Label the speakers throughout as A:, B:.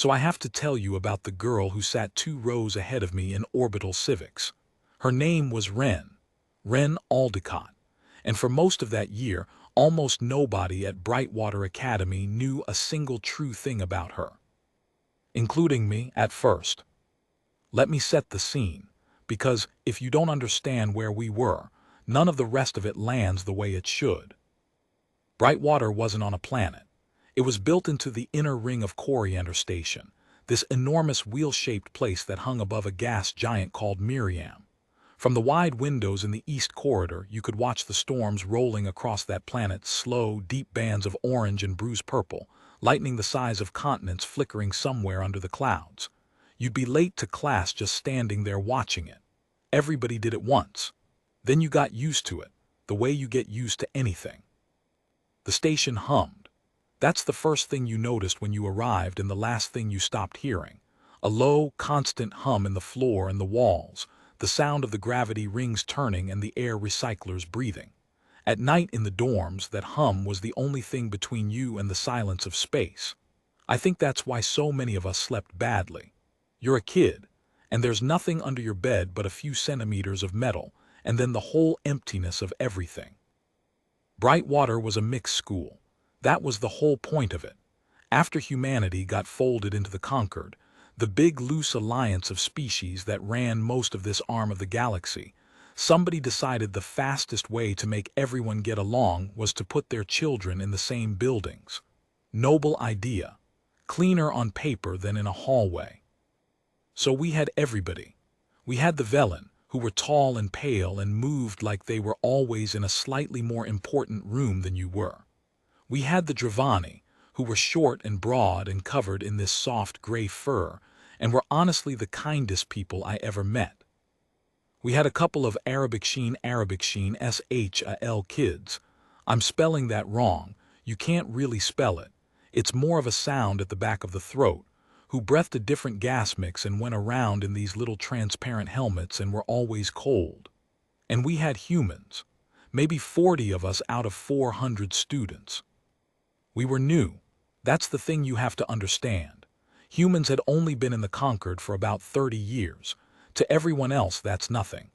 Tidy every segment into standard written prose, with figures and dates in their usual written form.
A: So I have to tell you about the girl who sat 2 rows ahead of me in orbital civics. Her name was Ren Aldicott, and for most of that year, almost nobody at Brightwater Academy knew a single true thing about her, including me at first. Let me set the scene, because if you don't understand where we were, none of the rest of it lands the way it should. Brightwater wasn't on a planet. It was built into the inner ring of Coriander Station, this enormous wheel-shaped place that hung above a gas giant called Miriam. From the wide windows in the east corridor, you could watch the storms rolling across that planet's slow, deep bands of orange and bruised purple, lightning the size of continents flickering somewhere under the clouds. You'd be late to class just standing there watching it. Everybody did it once. Then you got used to it, the way you get used to anything. The station hummed. That's the first thing you noticed when you arrived and the last thing you stopped hearing. A low, constant hum in the floor and the walls, the sound of the gravity rings turning and the air recyclers breathing. At night in the dorms, that hum was the only thing between you and the silence of space. I think that's why so many of us slept badly. You're a kid, and there's nothing under your bed but a few centimeters of metal, and then the whole emptiness of everything. Brightwater was a mixed school. That was the whole point of it. After humanity got folded into the Concord, the big loose alliance of species that ran most of this arm of the galaxy, somebody decided the fastest way to make everyone get along was to put their children in the same buildings. Noble idea. Cleaner on paper than in a hallway. So we had everybody. We had the Velen, who were tall and pale and moved like they were always in a slightly more important room than you were. We had the Dravani, who were short and broad and covered in this soft gray fur, and were honestly the kindest people I ever met. We had a couple of Arabic Sheen SHAL kids. I'm spelling that wrong, you can't really spell it. It's more of a sound at the back of the throat, who breathed a different gas mix and went around in these little transparent helmets and were always cold. And we had humans, maybe 40 of us out of 400 students. We were new. That's the thing you have to understand. Humans had only been in the Concord for about 30 years. To everyone else, that's nothing.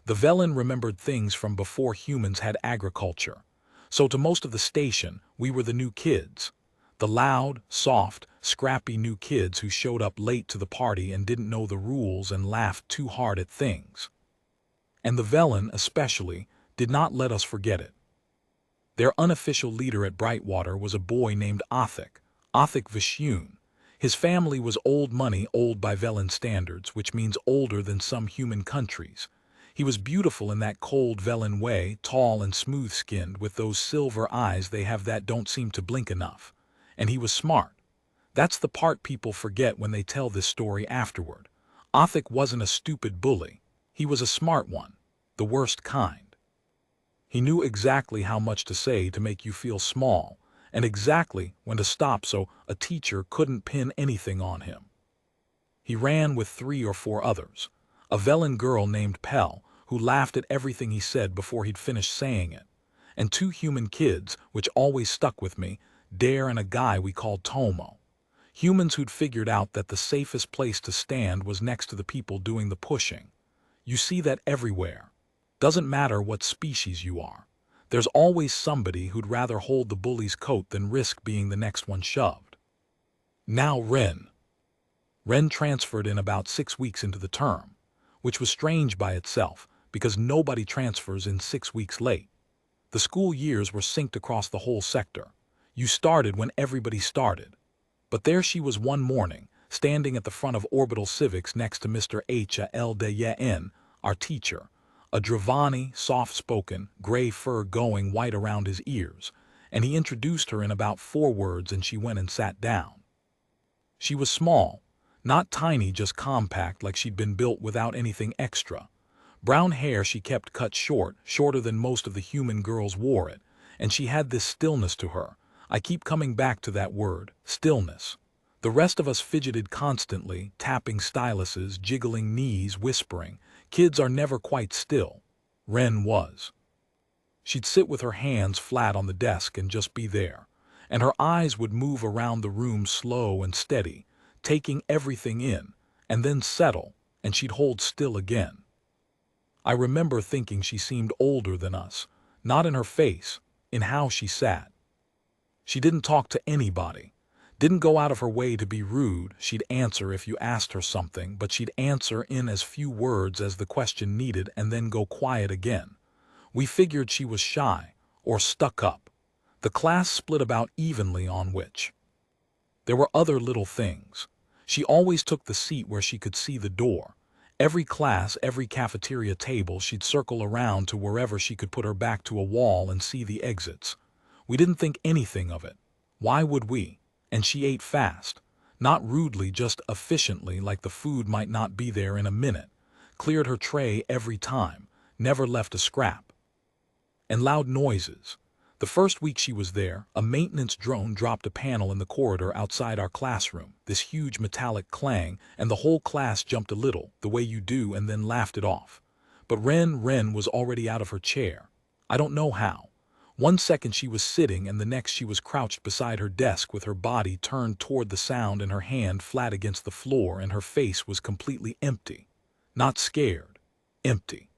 A: The Velen remembered things from before humans had agriculture. So to most of the station, we were the new kids. The loud, soft, scrappy new kids who showed up late to the party and didn't know the rules and laughed too hard at things. And the Velen, especially, did not let us forget it. Their unofficial leader at Brightwater was a boy named Othik Vishun. His family was old money, old by Velen standards, which means older than some human countries. He was beautiful in that cold Velen way, tall and smooth-skinned, with those silver eyes they have that don't seem to blink enough. And he was smart. That's the part people forget when they tell this story afterward. Othik wasn't a stupid bully. He was a smart one, the worst kind. He knew exactly how much to say to make you feel small, and exactly when to stop so a teacher couldn't pin anything on him. He ran with 3 or 4 others, a Velen girl named Pell, who laughed at everything he said before he'd finished saying it, and 2 human kids, which always stuck with me, Dare and a guy we called Tomo. Humans who'd figured out that the safest place to stand was next to the people doing the pushing. You see that everywhere. Doesn't matter what species you are. There's always somebody who'd rather hold the bully's coat than risk being the next one shoved. Now Ren transferred in about 6 weeks into the term, which was strange by itself because nobody transfers in 6 weeks late. The school years were synced across the whole sector. You started when everybody started. But there she was one morning, standing at the front of Orbital Civics next to Mr. HLDN, our teacher, a Dravani, soft-spoken, gray fur going white around his ears, and he introduced her in about 4 words and she went and sat down. She was small, not tiny, just compact like she'd been built without anything extra. Brown hair she kept cut short, shorter than most of the human girls wore it, and she had this stillness to her. I keep coming back to that word, stillness. The rest of us fidgeted constantly, tapping styluses, jiggling knees, whispering. Kids are never quite still. Ren was. She'd sit with her hands flat on the desk and just be there, and her eyes would move around the room slow and steady, taking everything in, and then settle, and she'd hold still again. I remember thinking she seemed older than us, not in her face, in how she sat. She didn't talk to anybody, didn't go out of her way to be rude. She'd answer if you asked her something, but she'd answer in as few words as the question needed and then go quiet again. We figured she was shy, or stuck up. The class split about evenly on which. There were other little things. She always took the seat where she could see the door. Every class, every cafeteria table, she'd circle around to wherever she could put her back to a wall and see the exits. We didn't think anything of it. Why would we? And she ate fast. Not rudely, just efficiently, like the food might not be there in a minute. Cleared her tray every time. Never left a scrap. And loud noises. The first week she was there, a maintenance drone dropped a panel in the corridor outside our classroom, this huge metallic clang, and the whole class jumped a little, the way you do, and then laughed it off. But Ren was already out of her chair. I don't know how. One second she was sitting and the next she was crouched beside her desk with her body turned toward the sound and her hand flat against the floor, and her face was completely empty. Not scared. Empty.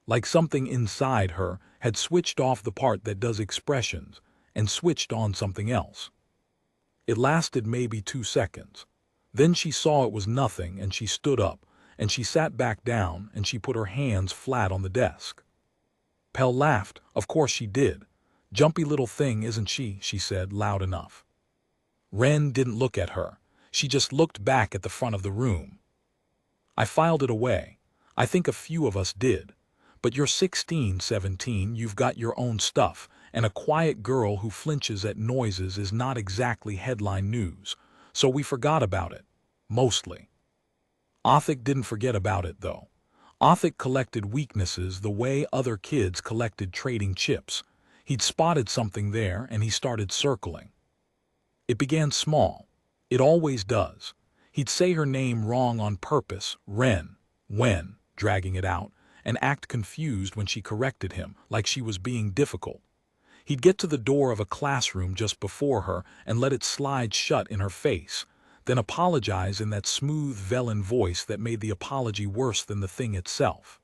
A: Like something inside her had switched off the part that does expressions and switched on something else. It lasted maybe 2 seconds. Then she saw it was nothing and she stood up and she sat back down and she put her hands flat on the desk. Pell laughed. Of course she did. Jumpy little thing, isn't she? She said loud enough. Ren didn't look at her. She just looked back at the front of the room. I filed it away. I think a few of us did. But you're 16, 17, you've got your own stuff, and a quiet girl who flinches at noises is not exactly headline news, so we forgot about it. Mostly. Othik didn't forget about it, though. Othik collected weaknesses the way other kids collected trading chips. He'd spotted something there and he started circling. It began small. It always does. He'd say her name wrong on purpose, Ren, when, dragging it out, and act confused when she corrected him, like she was being difficult. He'd get to the door of a classroom just before her and let it slide shut in her face, then apologize in that smooth Velen voice that made the apology worse than the thing itself.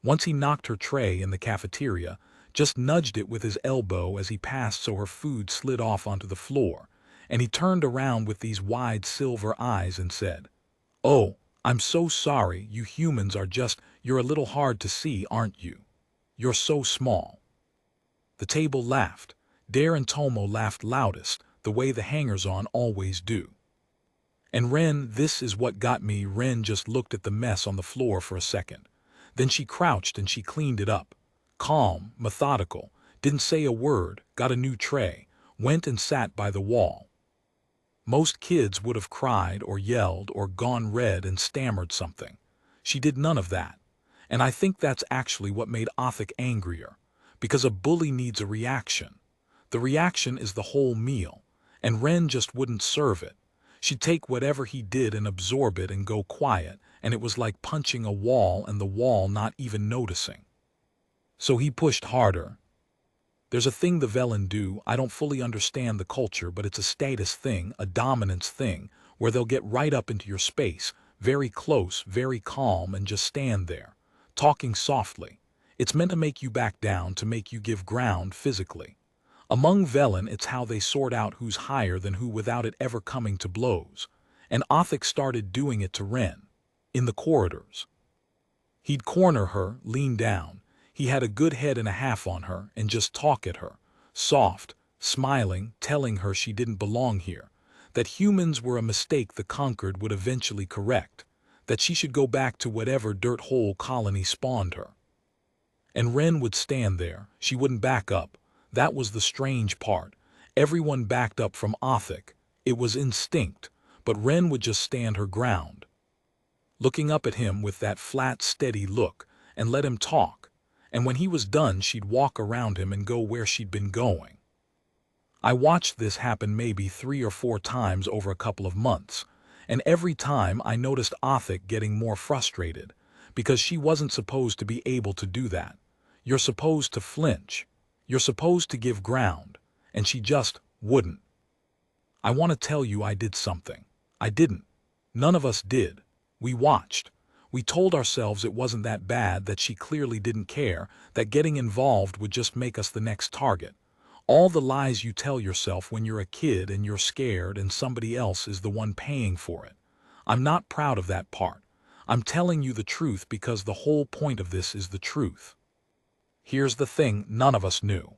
A: Once he knocked her tray in the cafeteria, just nudged it with his elbow as he passed so her food slid off onto the floor, and he turned around with these wide silver eyes and said, "Oh, I'm so sorry, you humans are just, you're a little hard to see, aren't you? You're so small." The table laughed. Dare and Tomo laughed loudest, the way the hangers-on always do. And Ren, this is what got me, Ren just looked at the mess on the floor for a second. Then she crouched and she cleaned it up. Calm, methodical, didn't say a word, got a new tray, went and sat by the wall. Most kids would have cried or yelled or gone red and stammered something. She did none of that. And I think that's actually what made Othik angrier. Because a bully needs a reaction. The reaction is the whole meal. And Ren just wouldn't serve it. She'd take whatever he did and absorb it and go quiet, and it was like punching a wall and the wall not even noticing. So he pushed harder. There's a thing the Velen do, I don't fully understand the culture, but it's a status thing, a dominance thing, where they'll get right up into your space, very close, very calm, and just stand there, talking softly. It's meant to make you back down, to make you give ground physically. Among Velen, it's how they sort out who's higher than who without it ever coming to blows. And Othik started doing it to Ren, in the corridors. He'd corner her, lean down. He had a good head and a half on her, and just talk at her, soft, smiling, telling her she didn't belong here, that humans were a mistake the conquered would eventually correct, that she should go back to whatever dirt hole colony spawned her. And Ren would stand there, she wouldn't back up. That was the strange part. Everyone backed up from Othik. It was instinct, but Ren would just stand her ground, looking up at him with that flat, steady look, and let him talk. And when he was done, she'd walk around him and go where she'd been going. I watched this happen maybe 3 or 4 times over a couple of months, and every time I noticed Othik getting more frustrated, because she wasn't supposed to be able to do that. You're supposed to flinch. You're supposed to give ground, and she just wouldn't. I want to tell you I did something. I didn't. None of us did. We watched. We told ourselves it wasn't that bad, that she clearly didn't care, that getting involved would just make us the next target. All the lies you tell yourself when you're a kid and you're scared and somebody else is the one paying for it. I'm not proud of that part. I'm telling you the truth because the whole point of this is the truth. Here's the thing none of us knew.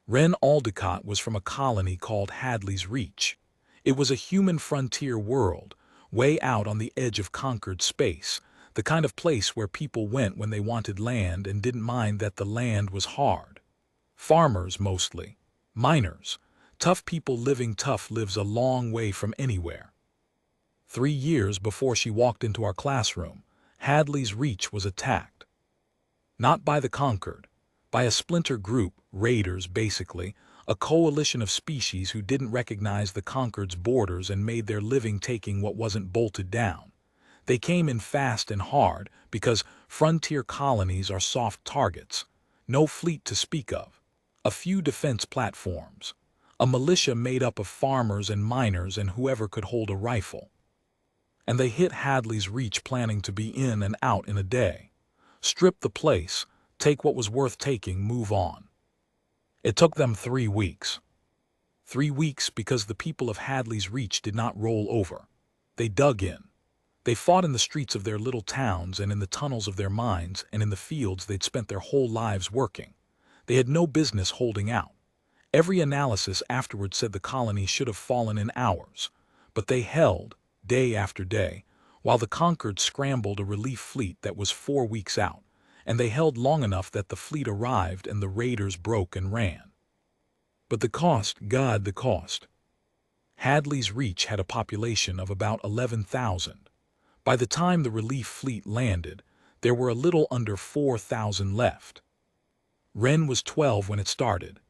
A: Ren Aldicott was from a colony called Hadley's Reach. It was a human frontier world, way out on the edge of conquered space, the kind of place where people went when they wanted land and didn't mind that the land was hard. Farmers mostly. Miners. Tough people living tough lives a long way from anywhere. 3 years before she walked into our classroom, Hadley's Reach was attacked. Not by the conquered, by a splinter group, raiders basically, a coalition of species who didn't recognize the conquered's borders and made their living taking what wasn't bolted down. They came in fast and hard because frontier colonies are soft targets. No fleet to speak of. A few defense platforms. A militia made up of farmers and miners and whoever could hold a rifle. And they hit Hadley's Reach planning to be in and out in a day. Strip the place, take what was worth taking, move on. It took them 3 weeks. 3 weeks because the people of Hadley's Reach did not roll over. They dug in. They fought in the streets of their little towns and in the tunnels of their mines and in the fields they'd spent their whole lives working. They had no business holding out. Every analysis afterward said the colony should have fallen in hours. But they held, day after day, while the conquered scrambled a relief fleet that was 4 weeks out, and they held long enough that the fleet arrived and the raiders broke and ran. But the cost, God, the cost. Hadley's Reach had a population of about 11,000. By the time the relief fleet landed, there were a little under 4,000 left. Ren was 12 when it started.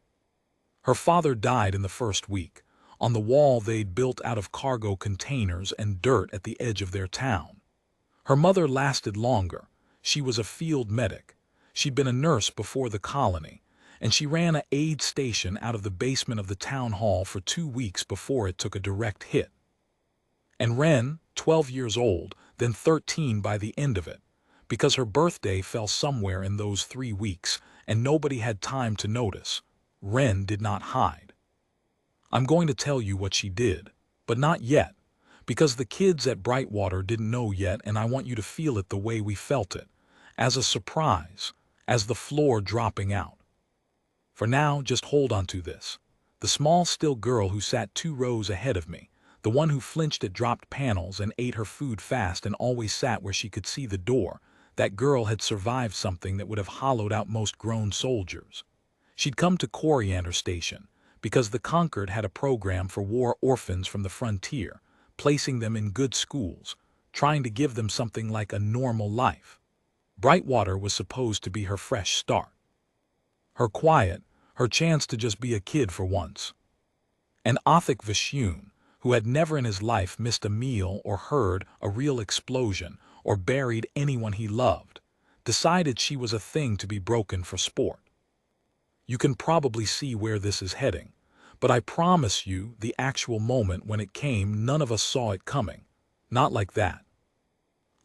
A: Her father died in the first week, on the wall they'd built out of cargo containers and dirt at the edge of their town. Her mother lasted longer. She was a field medic. She'd been a nurse before the colony, and she ran an aid station out of the basement of the town hall for 2 weeks before it took a direct hit. And Ren, 12 years old, then 13 by the end of it, because her birthday fell somewhere in those 3 weeks, and nobody had time to notice. Ren did not hide. I'm going to tell you what she did, but not yet, because the kids at Brightwater didn't know yet, and I want you to feel it the way we felt it, as a surprise, as the floor dropping out. For now, just hold on to this. The small, still girl who sat 2 rows ahead of me, the one who flinched at dropped panels and ate her food fast and always sat where she could see the door, that girl had survived something that would have hollowed out most grown soldiers. She'd come to Coriander Station because the conquered had a program for war orphans from the frontier, placing them in good schools, trying to give them something like a normal life. Brightwater was supposed to be her fresh start. Her quiet, her chance to just be a kid for once. And Othik Vishun, who had never in his life missed a meal or heard a real explosion or buried anyone he loved, decided she was a thing to be broken for sport. You can probably see where this is heading, but I promise you the actual moment when it came, none of us saw it coming. Not like that.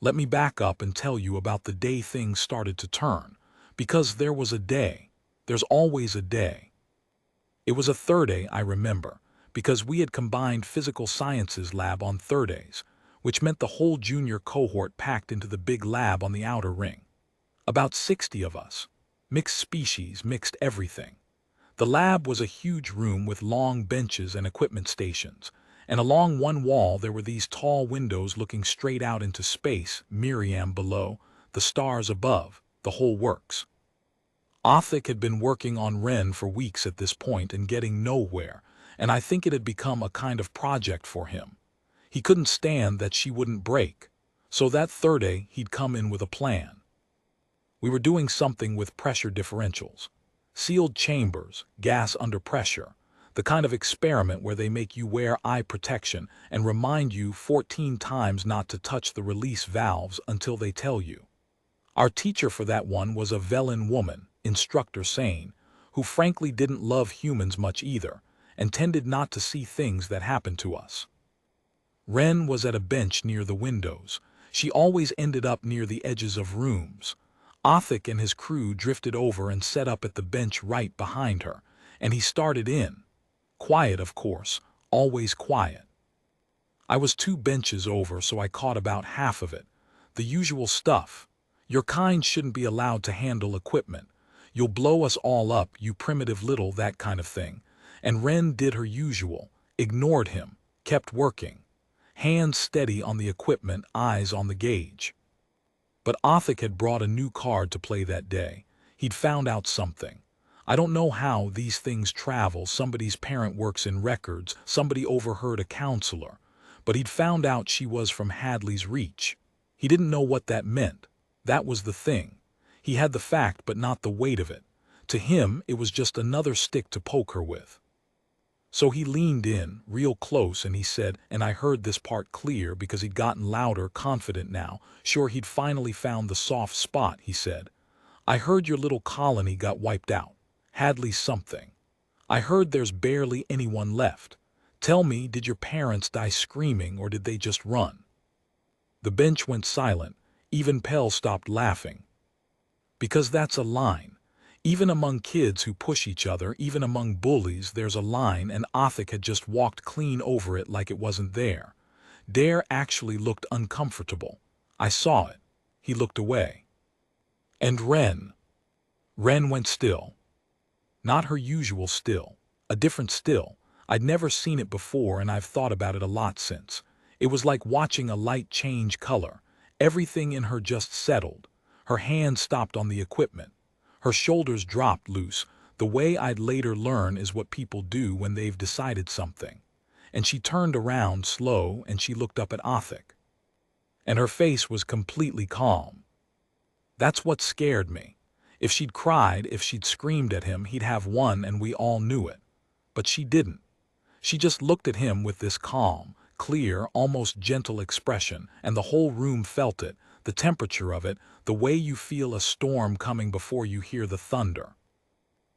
A: Let me back up and tell you about the day things started to turn, because there was a day. There's always a day. It was a Thursday, I remember, because we had combined physical sciences lab on Thursdays, which meant the whole junior cohort packed into the big lab on the outer ring. About 60 of us. Mixed species, mixed everything. The lab was a huge room with long benches and equipment stations, and along one wall there were these tall windows looking straight out into space, Miriam below, the stars above, the whole works. Othik had been working on Ren for weeks at this point and getting nowhere, and I think it had become a kind of project for him. He couldn't stand that she wouldn't break, so that Thursday he'd come in with a plan. We were doing something with pressure differentials. Sealed chambers, gas under pressure, the kind of experiment where they make you wear eye protection and remind you 14 times not to touch the release valves until they tell you. Our teacher for that one was a Velen woman, Instructor Sane, who frankly didn't love humans much either, and tended not to see things that happened to us. Wren was at a bench near the windows. She always ended up near the edges of rooms. Othic and his crew drifted over and set up at the bench right behind her, and he started in. Quiet, of course, always quiet. I was 2 benches over, so I caught about half of it. The usual stuff. Your kind shouldn't be allowed to handle equipment. You'll blow us all up, you primitive little, that kind of thing. And Wren did her usual, ignored him, kept working. Hands steady on the equipment, eyes on the gauge. But Othic had brought a new card to play that day. He'd found out something. I don't know how these things travel. Somebody's parent works in records, somebody overheard a counselor. But he'd found out she was from Hadley's Reach. He didn't know what that meant. That was the thing. He had the fact but not the weight of it. To him, it was just another stick to poke her with. So he leaned in, real close, and he said, and I heard this part clear because he'd gotten louder, confident now, sure he'd finally found the soft spot, he said. I heard your little colony got wiped out. Hadley's something. I heard there's barely anyone left. Tell me, did your parents die screaming or did they just run? The bench went silent. Even Pell stopped laughing. Because that's a line. Even among kids who push each other, even among bullies, there's a line, and Othic had just walked clean over it like it wasn't there. Dare actually looked uncomfortable. I saw it. He looked away. And Wren. Wren went still. Not her usual still. A different still. I'd never seen it before, and I've thought about it a lot since. It was like watching a light change color. Everything in her just settled. Her hand stopped on the equipment. Her shoulders dropped loose. The way I'd later learn is what people do when they've decided something. And she turned around slow and she looked up at Othic. And her face was completely calm. That's what scared me. If she'd cried, if she'd screamed at him, he'd have won and we all knew it. But she didn't. She just looked at him with this calm, clear, almost gentle expression, and the whole room felt it, the temperature of it, the way you feel a storm coming before you hear the thunder.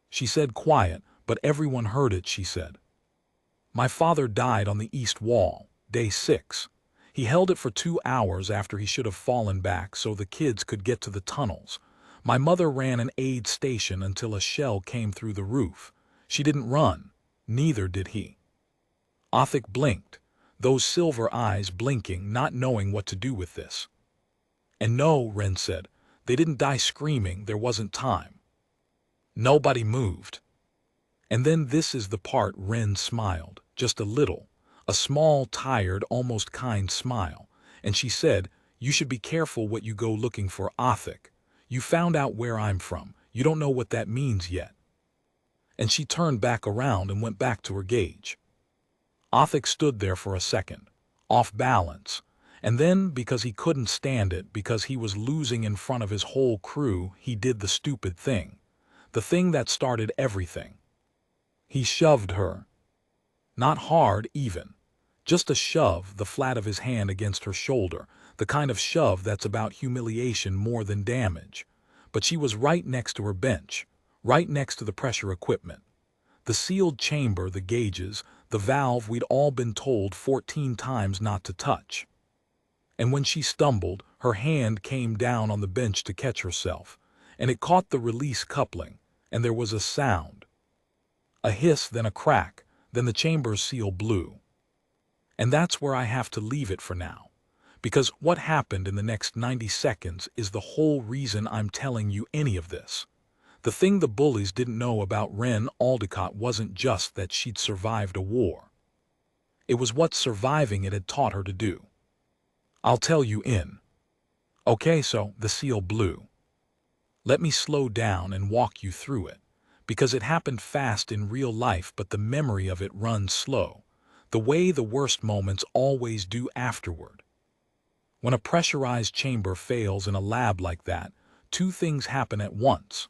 A: She said quiet, but everyone heard it, she said. My father died on the east wall, day 6. He held it for 2 hours after he should have fallen back so the kids could get to the tunnels. My mother ran an aid station until a shell came through the roof. She didn't run. Neither did he. Othic blinked, those silver eyes blinking, not knowing what to do with this. And no, Wren said, they didn't die screaming, there wasn't time. Nobody moved. And then this is the part. Wren smiled, just a little, a small, tired, almost kind smile, and she said, you should be careful what you go looking for, Othic. You found out where I'm from, you don't know what that means yet. And she turned back around and went back to her gauge. Othic stood there for a second, off balance. And then, because he couldn't stand it, because he was losing in front of his whole crew, he did the stupid thing. The thing that started everything. He shoved her. Not hard, even. Just a shove, the flat of his hand against her shoulder, the kind of shove that's about humiliation more than damage. But she was right next to her bench, right next to the pressure equipment. The sealed chamber, the gauges, the valve we'd all been told 14 times not to touch. And when she stumbled, her hand came down on the bench to catch herself, and it caught the release coupling, and there was a sound. A hiss, then a crack, then the chamber's seal blew. And that's where I have to leave it for now, because what happened in the next 90 seconds is the whole reason I'm telling you any of this. The thing the bullies didn't know about Wren Aldicott wasn't just that she'd survived a war. It was what surviving it had taught her to do. I'll tell you in. Okay, so the seal blew. Let me slow down and walk you through it, because it happened fast in real life, but the memory of it runs slow, the way the worst moments always do afterward. When a pressurized chamber fails in a lab like that, 2 things happen at once.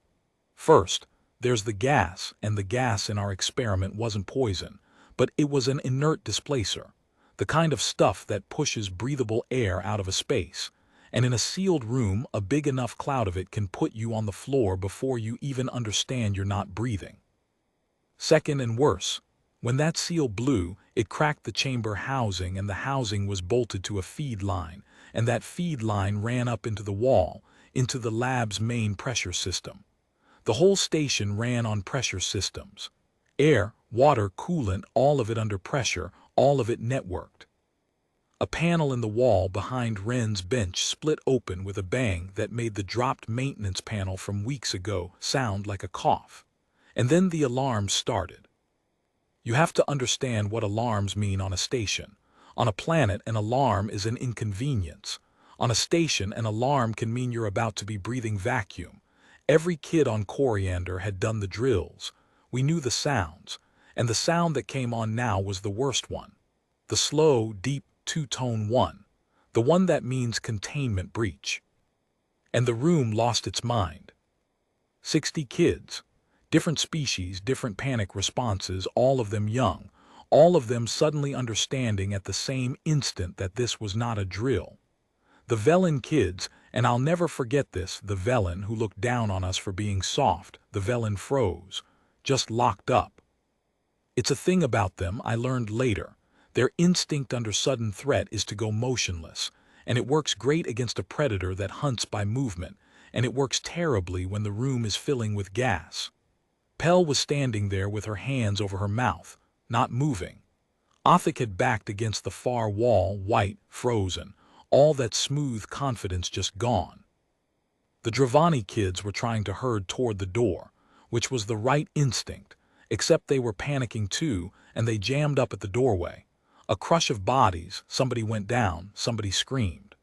A: First, there's the gas, and the gas in our experiment wasn't poison, but it was an inert displacer, the kind of stuff that pushes breathable air out of a space, and in a sealed room, a big enough cloud of it can put you on the floor before you even understand you're not breathing. Second, and worse, When that seal blew, it cracked the chamber housing, and the housing was bolted to a feed line, and that feed line ran up into the wall, into the lab's main pressure system. The whole station ran on pressure systems. Air, water, coolant, all of it under pressure, all of it networked. A panel in the wall behind Wren's bench split open with a bang that made the dropped maintenance panel from weeks ago sound like a cough. And then the alarms started. You have to understand what alarms mean on a station. On a planet, an alarm is an inconvenience. On a station, an alarm can mean you're about to be breathing vacuum. Every kid on Coriander had done the drills. We knew the sounds, and the sound that came on now was the worst one. The slow, deep, two-tone one. The one that means containment breach. And the room lost its mind. 60 kids. Different species, different panic responses, all of them young, all of them suddenly understanding at the same instant that this was not a drill. The Velen kids, and I'll never forget this, the Velen who looked down on us for being soft, the Velen froze, just locked up. It's a thing about them I learned later. Their instinct under sudden threat is to go motionless, and it works great against a predator that hunts by movement, and it works terribly when the room is filling with gas. Pell was standing there with her hands over her mouth, not moving. Othik had backed against the far wall, white, frozen, all that smooth confidence just gone. The Dravani kids were trying to herd toward the door, which was the right instinct, except they were panicking too, and they jammed up at the doorway. A crush of bodies, somebody went down, somebody screamed.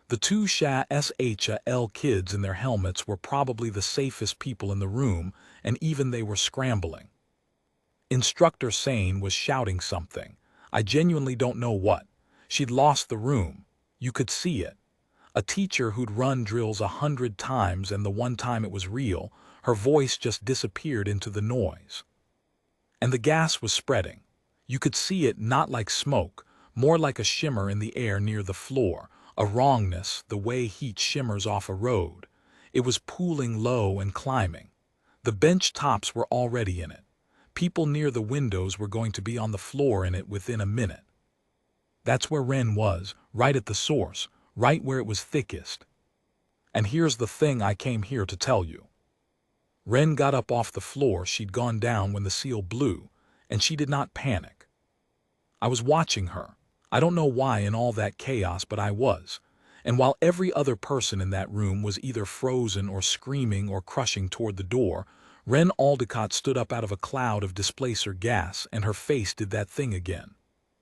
A: The two SHL kids in their helmets were probably the safest people in the room, and even they were scrambling. Instructor Sane was shouting something. I genuinely don't know what. She'd lost the room. You could see it. A teacher who'd run drills 100 times, and the one time it was real, her voice just disappeared into the noise. And the gas was spreading. You could see it not like smoke, more like a shimmer in the air near the floor, a wrongness, the way heat shimmers off a road. It was pooling low and climbing. The bench tops were already in it. People near the windows were going to be on the floor in it within a minute. That's where Wren was, right at the source, right where it was thickest. And here's the thing I came here to tell you. Wren got up off the floor she'd gone down when the seal blew, and she did not panic. I was watching her. I don't know why in all that chaos, but I was. And while every other person in that room was either frozen or screaming or crushing toward the door, Wren Aldicott stood up out of a cloud of displacer gas, and her face did that thing again.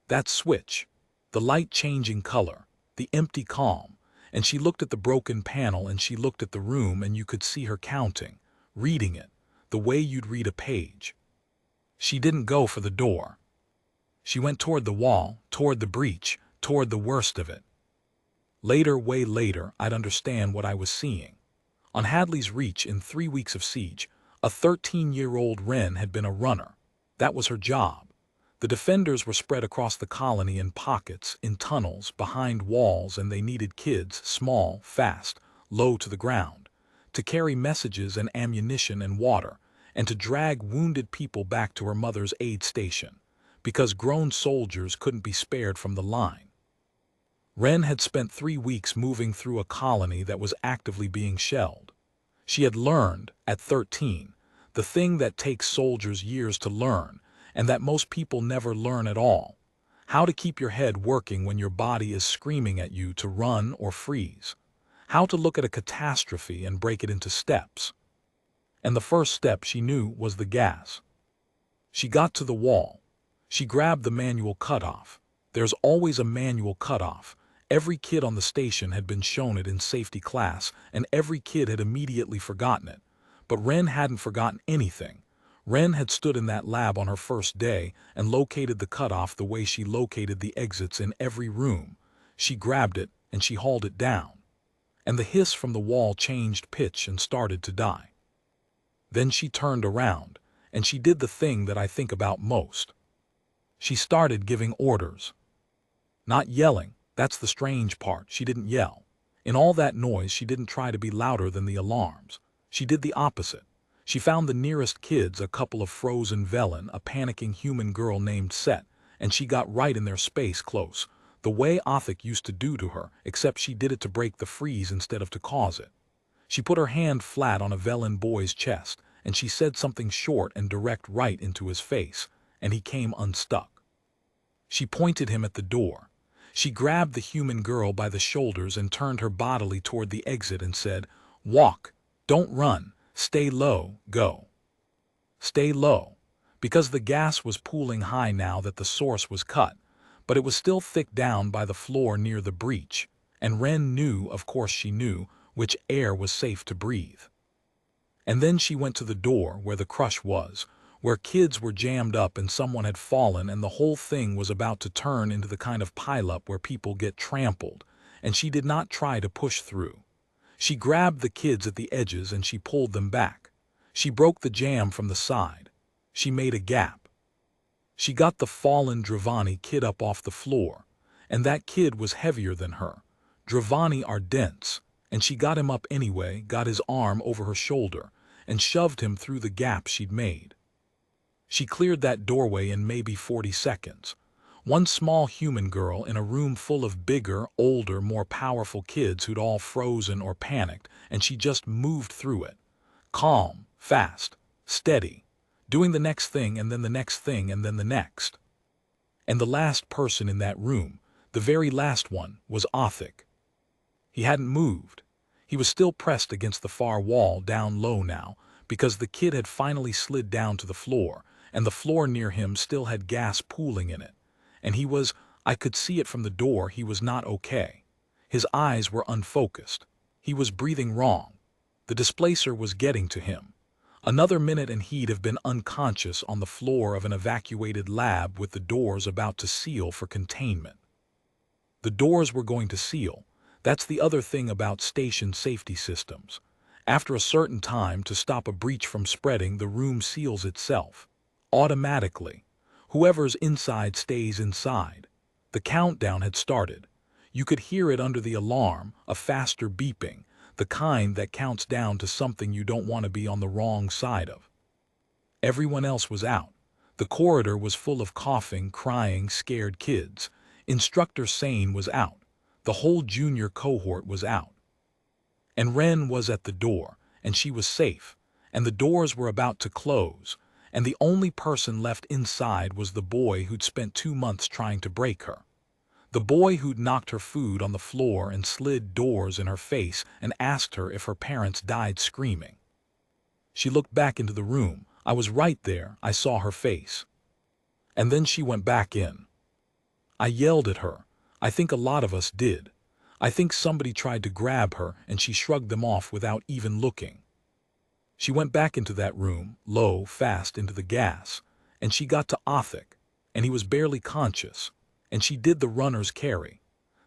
A: That switch. The light changing color. The empty calm. And she looked at the broken panel, and she looked at the room, and you could see her counting, reading it, the way you'd read a page. She didn't go for the door. She went toward the wall, toward the breach, toward the worst of it. Later, way later, I'd understand what I was seeing. On Hadley's Reach, in 3 weeks of siege, a 13-year-old Wren had been a runner. That was her job. The defenders were spread across the colony in pockets, in tunnels, behind walls, and they needed kids, small, fast, low to the ground, to carry messages and ammunition and water, and to drag wounded people back to her mother's aid station, because grown soldiers couldn't be spared from the line. Wren had spent 3 weeks moving through a colony that was actively being shelled. She had learned, at 13, the thing that takes soldiers years to learn, and that most people never learn at all: how to keep your head working when your body is screaming at you to run or freeze, how to look at a catastrophe and break it into steps. And the first step she knew was the gas. She got to the wall. She grabbed the manual cutoff. There's always a manual cutoff. Every kid on the station had been shown it in safety class, and every kid had immediately forgotten it. But Wren hadn't forgotten anything. Wren had stood in that lab on her first day and located the cutoff the way she located the exits in every room. She grabbed it, and she hauled it down. And the hiss from the wall changed pitch and started to die. Then she turned around, and she did the thing that I think about most. She started giving orders. Not yelling, that's the strange part, she didn't yell. In all that noise she didn't try to be louder than the alarms. She did the opposite. She found the nearest kids, a couple of frozen Velen, a panicking human girl named Set, and she got right in their space close, the way Othik used to do to her, except she did it to break the freeze instead of to cause it. She put her hand flat on a Velen boy's chest, and she said something short and direct right into his face, and he came unstuck. She pointed him at the door. She grabbed the human girl by the shoulders and turned her bodily toward the exit and said, "Walk, don't run, stay low, go. Stay low," because the gas was pooling high now that the source was cut, but it was still thick down by the floor near the breach, and Wren knew, of course she knew, which air was safe to breathe. And then she went to the door where the crush was, where kids were jammed up and someone had fallen and the whole thing was about to turn into the kind of pileup where people get trampled, and she did not try to push through. She grabbed the kids at the edges and she pulled them back. She broke the jam from the side. She made a gap. She got the fallen Dravani kid up off the floor, and that kid was heavier than her. Dravani are dense, and she got him up anyway, got his arm over her shoulder, and shoved him through the gap she'd made. She cleared that doorway in maybe 40 seconds. One small human girl in a room full of bigger, older, more powerful kids who'd all frozen or panicked, and she just moved through it. Calm, fast, steady, doing the next thing and then the next thing and then the next. And the last person in that room, the very last one, was Othik. He hadn't moved. He was still pressed against the far wall down low now, because the kid had finally slid down to the floor, and the floor near him still had gas pooling in it. And he was, I could see it from the door, he was not okay. His eyes were unfocused. He was breathing wrong. The displacer was getting to him. Another minute and he'd have been unconscious on the floor of an evacuated lab with the doors about to seal for containment. The doors were going to seal. That's the other thing about station safety systems. After a certain time, to stop a breach from spreading, the room seals itself. Automatically. Whoever's inside stays inside. The countdown had started. You could hear it under the alarm, a faster beeping, the kind that counts down to something you don't want to be on the wrong side of. Everyone else was out. The corridor was full of coughing, crying, scared kids. Instructor Sane was out. The whole junior cohort was out. And Wren was at the door, and she was safe, and the doors were about to close, and the only person left inside was the boy who'd spent 2 months trying to break her. The boy who'd knocked her food on the floor and slid doors in her face and asked her if her parents died screaming. She looked back into the room. I was right there. I saw her face. And then she went back in. I yelled at her. I think a lot of us did. I think somebody tried to grab her and she shrugged them off without even looking. She went back into that room, low, fast into the gas, and she got to Othik, and he was barely conscious, and she did the runner's carry.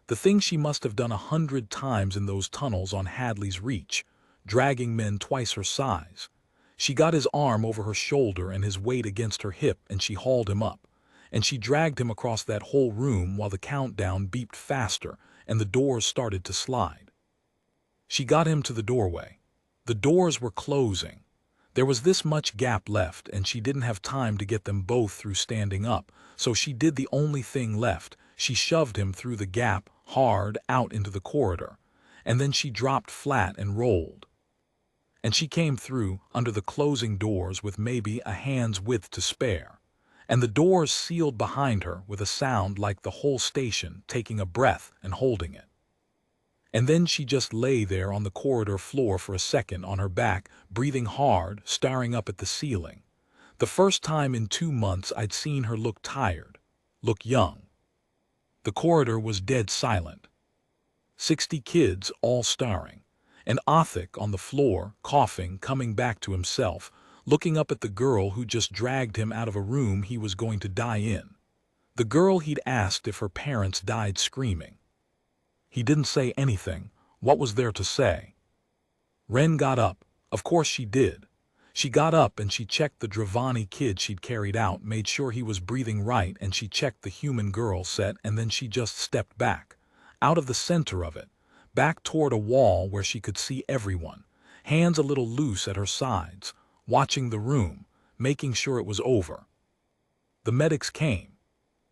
A: The thing she must have done 100 times in those tunnels on Hadley's Reach, dragging men twice her size. She got his arm over her shoulder and his weight against her hip, and she hauled him up, and she dragged him across that whole room while the countdown beeped faster and the doors started to slide. She got him to the doorway. The doors were closing. There was this much gap left, and she didn't have time to get them both through standing up, so she did the only thing left. She shoved him through the gap, hard, out into the corridor, and then she dropped flat and rolled. And she came through, under the closing doors with maybe a hand's width to spare, and the doors sealed behind her with a sound like the whole station taking a breath and holding it. And then she just lay there on the corridor floor for a second on her back, breathing hard, staring up at the ceiling. The first time in 2 months I'd seen her look tired, look young. The corridor was dead silent. 60 kids all staring, and Othik on the floor, coughing, coming back to himself, looking up at the girl who just dragged him out of a room he was going to die in. The girl he'd asked if her parents died screaming. He didn't say anything. What was there to say? Wren got up. Of course she did. She got up and she checked the Dravani kid she'd carried out, made sure he was breathing right, and she checked the human girl set, and then she just stepped back, out of the center of it, back toward a wall where she could see everyone, hands a little loose at her sides, watching the room, making sure it was over. The medics came.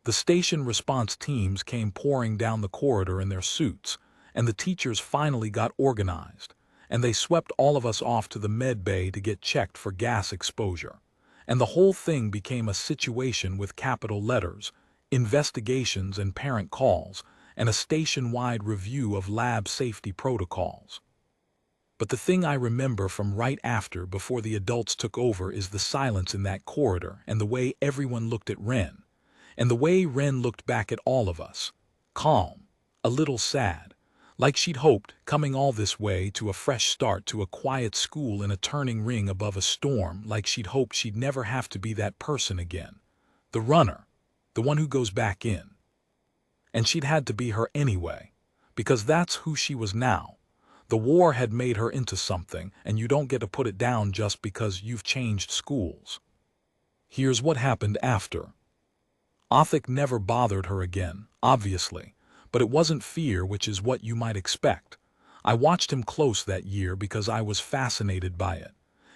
A: The station response teams came pouring down the corridor in their suits, and the teachers finally got organized, and they swept all of us off to the med bay to get checked for gas exposure. And the whole thing became a situation with capital letters, investigations and parent calls, and a station-wide review of lab safety protocols. But the thing I remember from right after, before the adults took over, is the silence in that corridor and the way everyone looked at Ren. And the way Ren looked back at all of us. Calm, a little sad, like she'd hoped, coming all this way to a fresh start to a quiet school in a turning ring above a storm, like she'd hoped she'd never have to be that person again. The runner, the one who goes back in. And she'd had to be her anyway, because that's who she was now. The war had made her into something, and you don't get to put it down just because you've changed schools. Here's what happened after. Othic never bothered her again, obviously, but it wasn't fear, which is what you might expect. I watched him close that year because I was fascinated by it.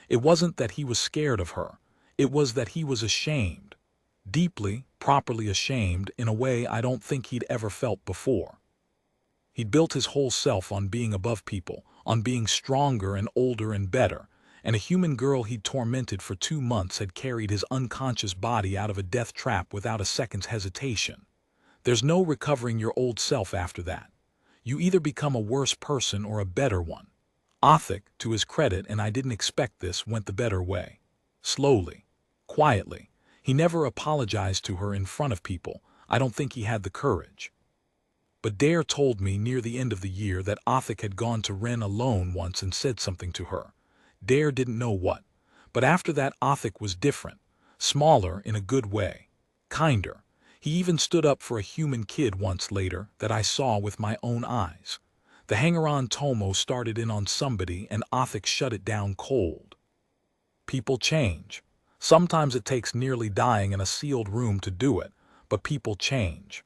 A: It wasn't that he was scared of her. It was that he was ashamed. Deeply, properly ashamed in a way I don't think he'd ever felt before. He'd built his whole self on being above people, on being stronger and older and better, and a human girl he'd tormented for 2 months had carried his unconscious body out of a death trap without a second's hesitation. There's no recovering your old self after that. You either become a worse person or a better one. Othic, to his credit, and I didn't expect this, went the better way. Slowly, quietly. He never apologized to her in front of people. I don't think he had the courage. But Dare told me near the end of the year that Othic had gone to Ren alone once and said something to her. Dare didn't know what. But after that, Othic was different. Smaller in a good way. Kinder. He even stood up for a human kid once later that I saw with my own eyes. The hanger-on Tomo started in on somebody and Othic shut it down cold. People change. Sometimes it takes nearly dying in a sealed room to do it, but people change.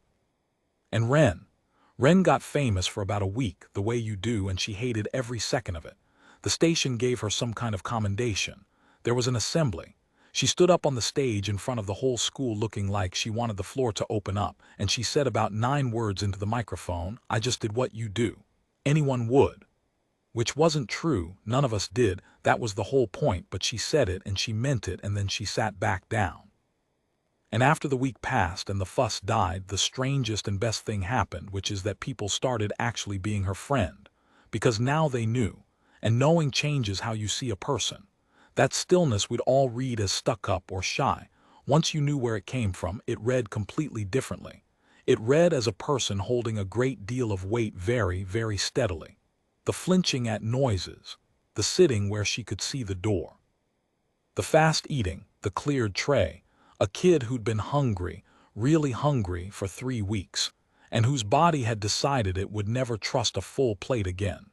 A: And Ren got famous for about a week, the way you do, and she hated every second of it. The station gave her some kind of commendation. There was an assembly. She stood up on the stage in front of the whole school looking like she wanted the floor to open up, and she said about 9 words into the microphone, "I just did what you do. Anyone would." Which wasn't true, none of us did, that was the whole point, but she said it and she meant it, and then she sat back down. And after the week passed and the fuss died, the strangest and best thing happened, which is that people started actually being her friend. Because now they knew, and knowing changes how you see a person. That stillness we'd all read as stuck-up or shy. Once you knew where it came from, it read completely differently. It read as a person holding a great deal of weight very, very steadily. The flinching at noises, the sitting where she could see the door. The fast eating, the cleared tray, a kid who'd been hungry, really hungry for 3 weeks, and whose body had decided it would never trust a full plate again.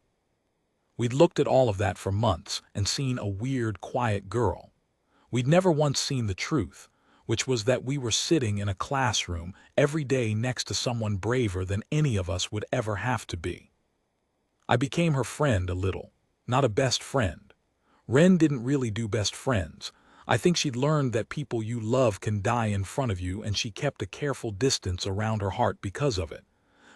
A: We'd looked at all of that for months and seen a weird, quiet girl. We'd never once seen the truth, which was that we were sitting in a classroom every day next to someone braver than any of us would ever have to be. I became her friend a little, not a best friend. Ren didn't really do best friends. I think she'd learned that people you love can die in front of you, and she kept a careful distance around her heart because of it.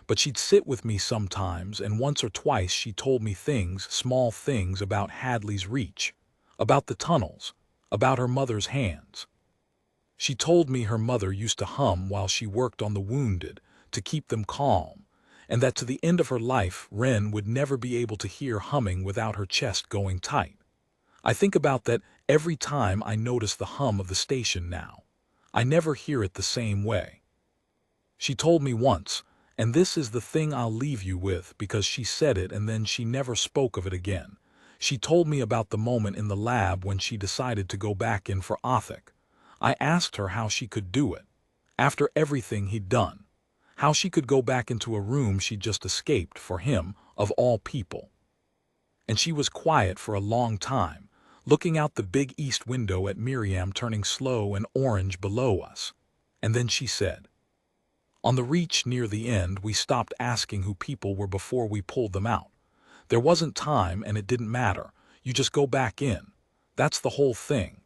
A: But she'd sit with me sometimes, and once or twice she told me things, small things about Hadley's Reach, about the tunnels, about her mother's hands. She told me her mother used to hum while she worked on the wounded, to keep them calm, and that to the end of her life Ren would never be able to hear humming without her chest going tight. I think about that every time I notice the hum of the station now. I never hear it the same way. She told me once, and this is the thing I'll leave you with because she said it and then she never spoke of it again. She told me about the moment in the lab when she decided to go back in for Othic. I asked her how she could do it, after everything he'd done. How she could go back into a room she'd just escaped for him, of all people. And she was quiet for a long time, looking out the big east window at Miriam turning slow and orange below us. And then she said, "On the reach near the end, we stopped asking who people were before we pulled them out. There wasn't time and it didn't matter. You just go back in. That's the whole thing.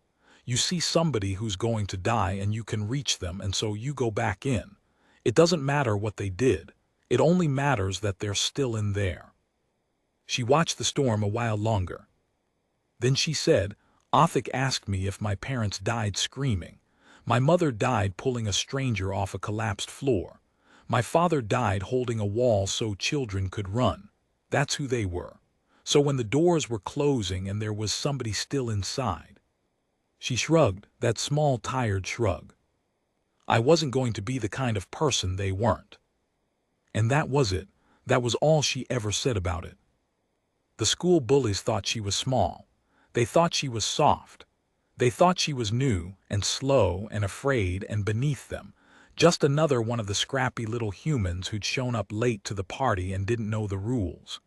A: You see somebody who's going to die and you can reach them, and so you go back in. It doesn't matter what they did. It only matters that they're still in there. She watched the storm a while longer. Then she said, Othik asked me if my parents died screaming. My mother died pulling a stranger off a collapsed floor. My father died holding a wall so children could run. That's who they were. So when the doors were closing and there was somebody still inside. She shrugged, that small tired shrug. I wasn't going to be the kind of person they weren't. And that was it. That was all she ever said about it. The school bullies thought she was small. They thought she was soft. They thought she was new and slow and afraid and beneath them. Just another one of the scrappy little humans who'd shown up late to the party and didn't know the rules.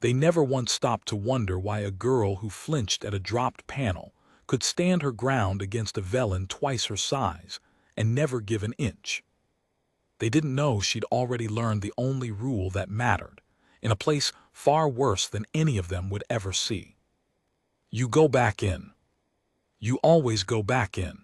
A: They never once stopped to wonder why a girl who flinched at a dropped panel could stand her ground against a villain twice her size and never give an inch. They didn't know she'd already learned the only rule that mattered, in a place far worse than any of them would ever see. You go back in. You always go back in.